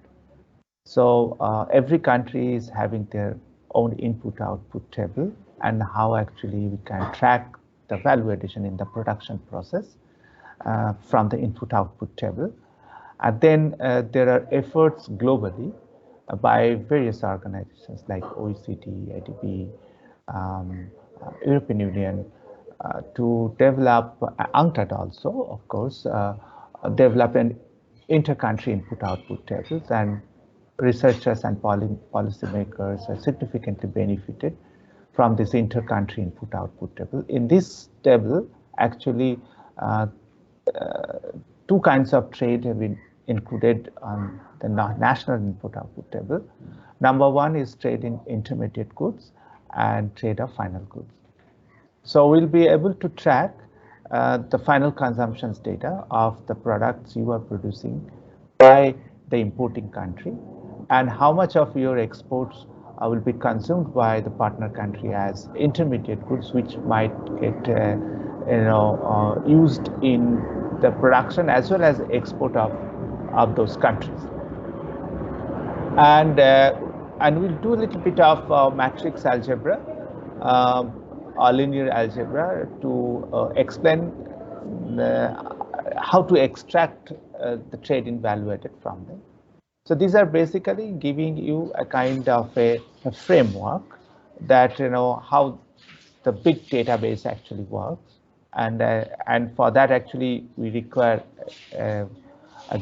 So every country is having their own input-output table, and how actually we can track the value addition in the production process from the input-output table. And then there are efforts globally by various organizations like OECD, IDB, European Union, to develop, UNCTAD also, of course, develop an inter-country input-output tables, and researchers and policymakers have significantly benefited from this inter-country input-output table. In this table, actually, 2 kinds of trade have been included on the national input-output table. Number 1 is trade in intermediate goods and trade of final goods. So we'll be able to track the final consumptions data of the products you are producing by the importing country, and how much of your exports will be consumed by the partner country as intermediate goods, which might get used in the production as well as export of those countries. And we'll do a little bit of matrix algebra or linear algebra to explain how to extract the trade in value added from them. So these are basically giving you a kind of a framework that how the big database actually works, and for that actually we require a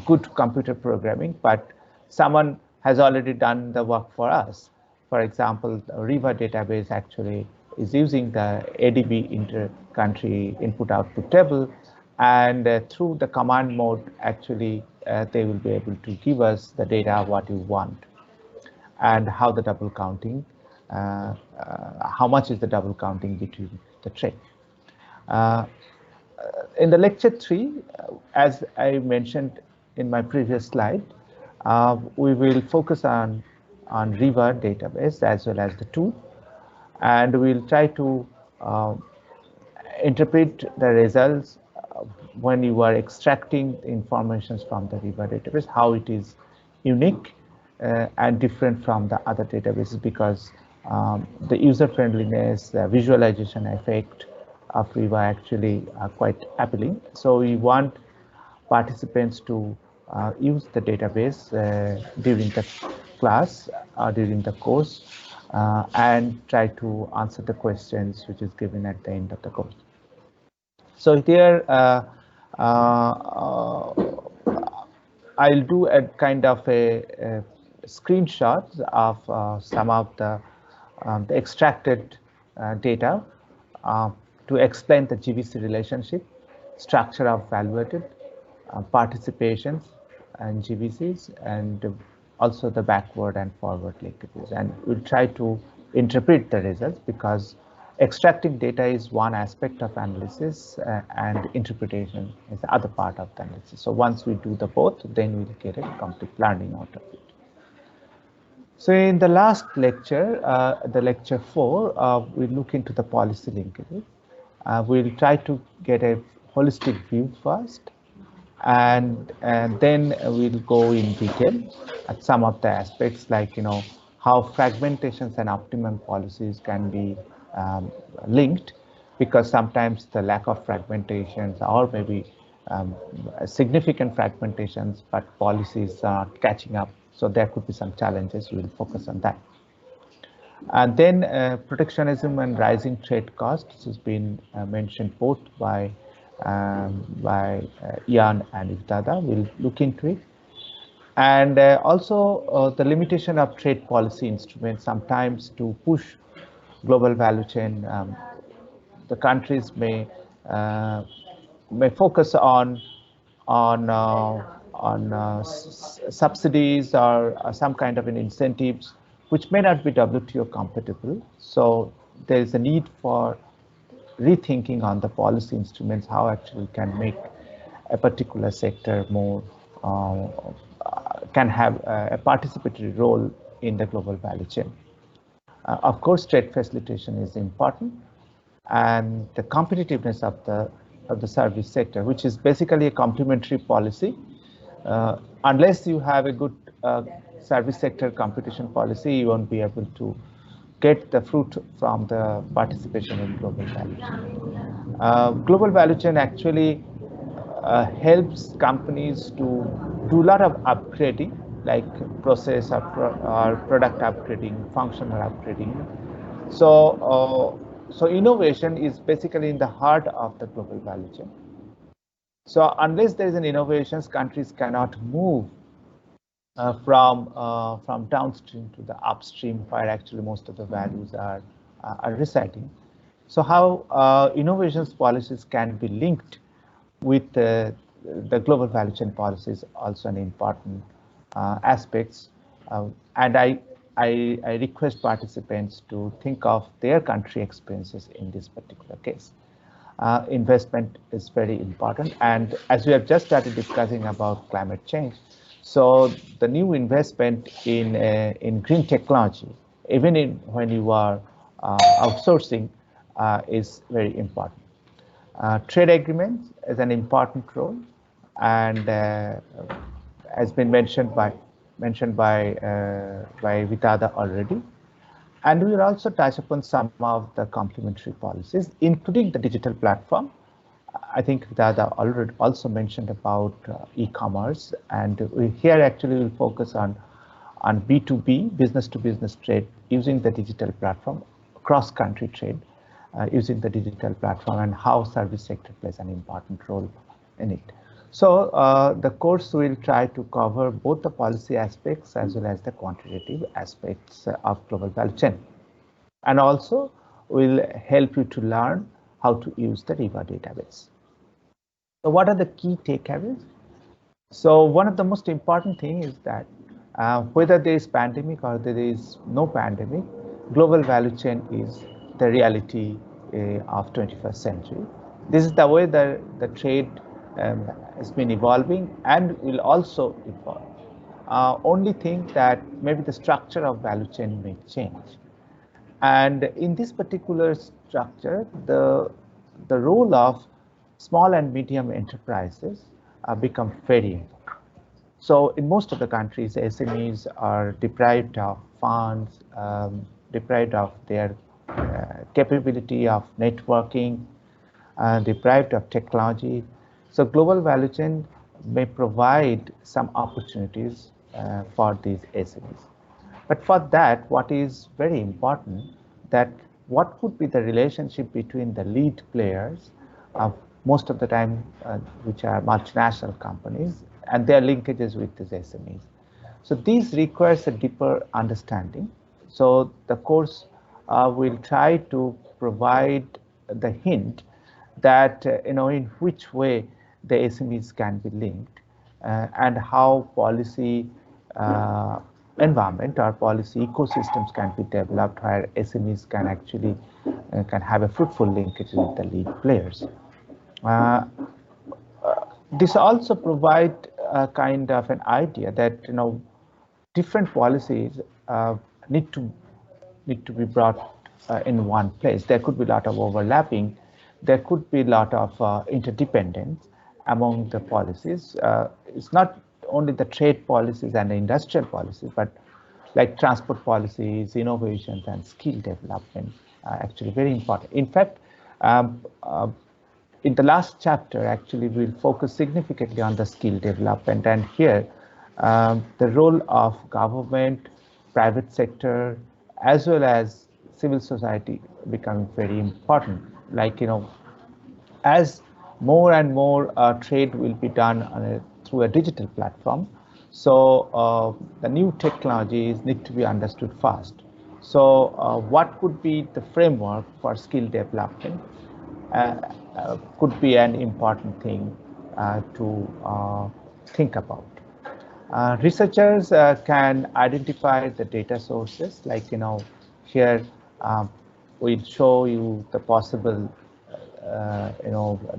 good computer programming, but someone has already done the work for us. For example, the Riva database actually is using the ADB inter-country input-output table, and through the command mode, actually, they will be able to give us the data what you want, and how the double counting, how much is the double counting between the trade. In the lecture 3, as I mentioned in my previous slide, we will focus on Riva database as well as the tool, and we'll try to interpret the results when you are extracting information from the Riva database, how it is unique and different from the other databases, because the user friendliness, the visualization effect of Riva actually are quite appealing. So we want participants to use the database during the class or during the course and try to answer the questions which is given at the end of the course. So here I'll do a kind of a screenshot of some of the extracted data to explain the GVC relationship, structure of value added, participations and GVCs, and also the backward and forward linkages. And we'll try to interpret the results, because extracting data is one aspect of analysis and interpretation is the other part of the analysis. So once we do the both, then we'll get a complete learning out of it. So in the last lecture, the lecture 4, we look into the policy linkages. We'll try to get a holistic view first, and then we'll go in detail at some of the aspects, like how fragmentations and optimum policies can be linked, because sometimes the lack of fragmentations or maybe significant fragmentations, but policies are catching up. So there could be some challenges. We'll focus on that. And then protectionism and rising trade costs has been mentioned both by by Ian and Ivtada. We'll look into it. And also the limitation of trade policy instruments sometimes to push global value chain. The countries may focus on subsidies or some kind of an incentives which may not be WTO compatible. So there is a need for rethinking on the policy instruments, how actually can make a particular sector more can have a participatory role in the global value chain. Of course, trade facilitation is important, and the competitiveness of the service sector, which is basically a complementary policy. Unless you have a good service sector competition policy, you won't be able to get the fruit from the participation in global value chain. Global value chain actually helps companies to do a lot of upgrading, like process or product upgrading, functional upgrading. So innovation is basically in the heart of the global value chain. So unless there is an innovation, countries cannot move from downstream to the upstream, where actually most of the values are residing. So how innovations policies can be linked with the global value chain policies also an important aspects. And I request participants to think of their country experiences in this particular case. Investment is very important, and as we have just started discussing about climate change, so the new investment in green technology, even when you are outsourcing, is very important. Trade agreements is an important role, and has been mentioned by Vitada already. And we will also touch upon some of the complementary policies, including the digital platform. I think Vitada already also mentioned about e-commerce, and here actually we'll focus on B2B, business to business trade, using the digital platform, cross-country trade, using the digital platform, and how service sector plays an important role in it. So the course will try to cover both the policy aspects as well as the quantitative aspects of global value chain, and also will help you to learn how to use the RIVA database. So what are the key takeaways? So one of the most important things is that whether there is pandemic or there is no pandemic, global value chain is the reality of 21st century. This is the way the trade has been evolving and will also evolve. Only thing that maybe the structure of value chain may change. And in this particular structure, the role of small and medium enterprises become very important. So in most of the countries, SMEs are deprived of funds, deprived of their capability of networking, deprived of technology. So global value chain may provide some opportunities for these SMEs. But for that, what is very important, that what would be the relationship between the lead players, most of the time which are multinational companies, and their linkages with these SMEs. So these requires a deeper understanding. So the course will try to provide the hint that in which way the SMEs can be linked, and how policy environment or policy ecosystems can be developed where SMEs can actually can have a fruitful linkage with the lead players. This also provide a kind of an idea that different policies need to be brought in one place. There could be a lot of overlapping. There could be a lot of interdependence among the policies. It's not only the trade policies and the industrial policies, but like transport policies, innovations, and skill development are actually very important. In fact, in the last chapter, actually, we'll focus significantly on the skill development, and here the role of government, private sector, as well as civil society becoming very important. Like, as more and more trade will be done through a digital platform. So the new technologies need to be understood fast. So what could be the framework for skill development could be an important thing to think about. Researchers can identify the data sources, like, here we'll show you the possible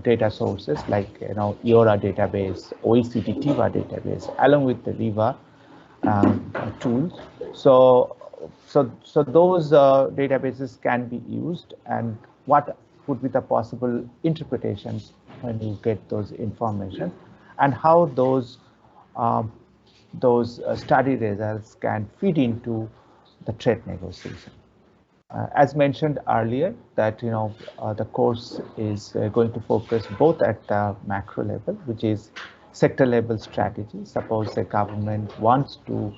data sources like, IORA database, OECD TIVA database, along with the RIVA tools. So those databases can be used, and what would be the possible interpretations when you get those information, and how those study results can feed into the trade negotiation. As mentioned earlier, that the course is going to focus both at the macro level, which is sector level strategy. Suppose the government wants to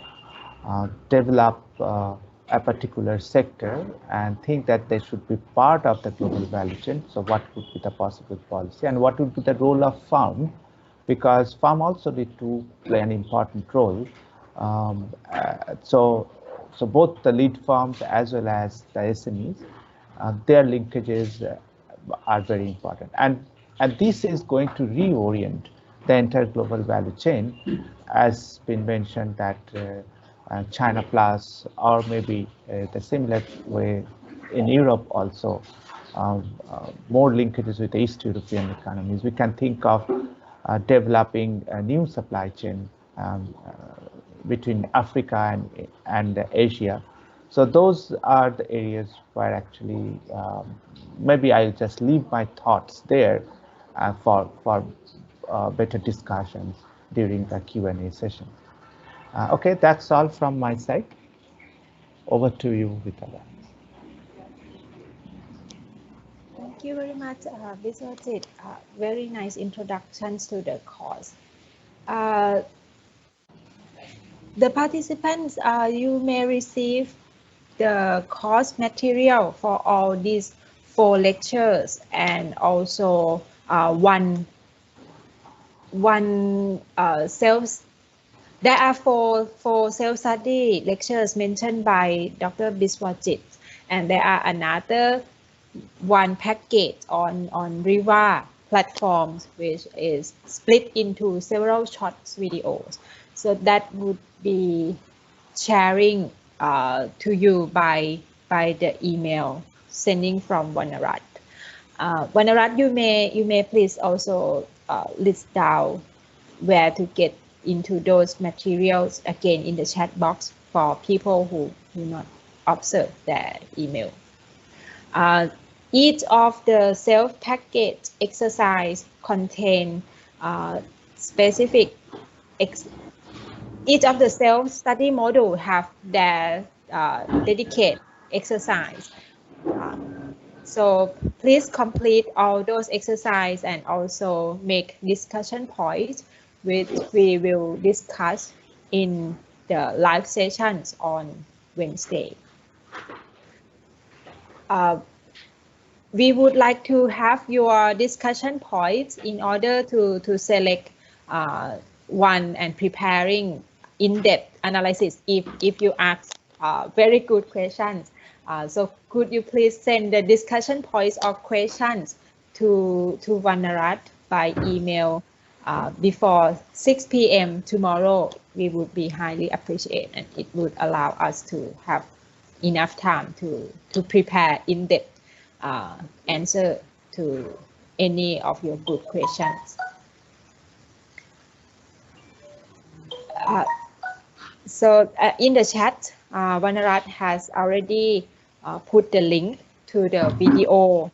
develop a particular sector and think that they should be part of the global value chain. So what would be the possible policy, and what would be the role of firm, because firm also need to play an important role. So both the lead firms as well as the SMEs, their linkages are very important. And this is going to reorient the entire global value chain, as been mentioned that China Plus, or maybe the similar way in Europe also, more linkages with the East European economies. We can think of developing a new supply chain between Africa and Asia. So those are the areas where actually maybe I'll just leave my thoughts there for better discussions during the Q&A session. Okay, that's all from my side. Over to you, Vitala. Thank you very much, Biswajit. Very nice introductions to the course. The participants, you may receive the course material for all these 4 lectures, and also one there are four self-study lectures mentioned by Dr. Biswajit, and there are another one package on RIVA platforms, which is split into several short videos. So that would be sharing to you by the email sending from Wanarat. Wanarat, you may please also list down where to get into those materials again in the chat box for people who do not observe their email. Each of the self-packaged exercise contain specific. Each of the self-study module have their dedicated exercise. So please complete all those exercises and also make discussion points, which we will discuss in the live sessions on Wednesday. We would like to have your discussion points in order to select one and preparing in-depth analysis if you ask very good questions. So could you please send the discussion points or questions to Wanarat by email before 6 p.m. tomorrow? We would be highly appreciated, and it would allow us to have enough time to prepare in-depth answer to any of your good questions. So in the chat, Wanarat has already put the link to the video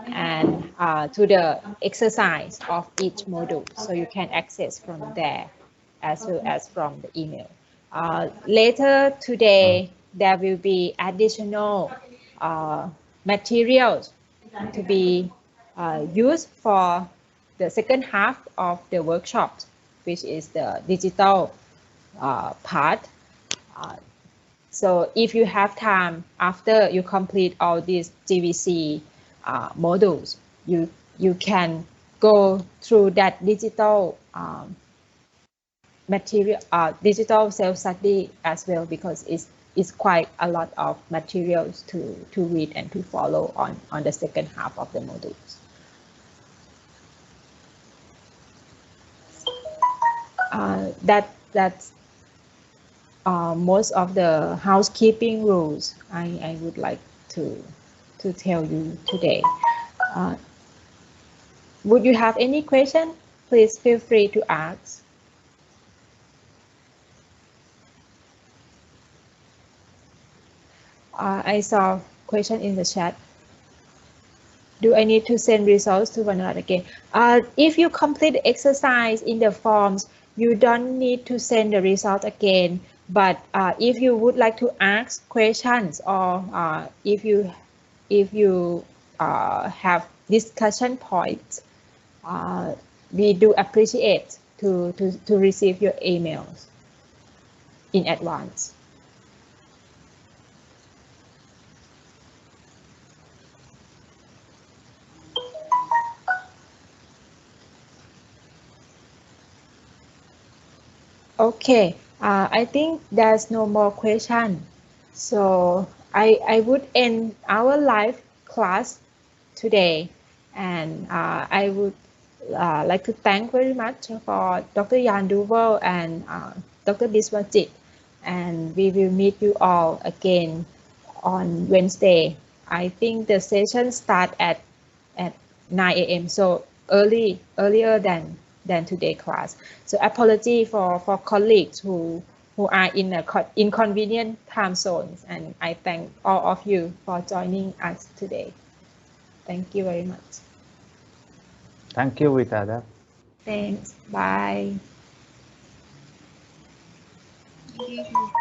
and to the exercise of each module, so you can access from there as well as from the email. Later today, there will be additional materials to be used for the second half of the workshop, which is the digital part. So if you have time after you complete all these DVC modules, you can go through that digital material, digital self-study as well, because it's quite a lot of materials to read and to follow on the second half of the modules. That's most of the housekeeping rules I would like to tell you today. Would you have any question? Please feel free to ask. I saw question in the chat. Do I need to send results to one another again? If you complete the exercise in the forms, you don't need to send the result again. But if you would like to ask questions, or if you have discussion points, we do appreciate to receive your emails in advance. Okay, I think there's no more question. So I would end our live class today, and I would like to thank very much for Dr. Jan Duval and Dr. Biswajit, and we will meet you all again on Wednesday. I think the session start at 9 a.m. so earlier than today class. So apology for colleagues who are in inconvenient time zones, and I thank all of you for joining us today. Thank you very much. Thank you, Vitada. Thanks. Bye. Thank you.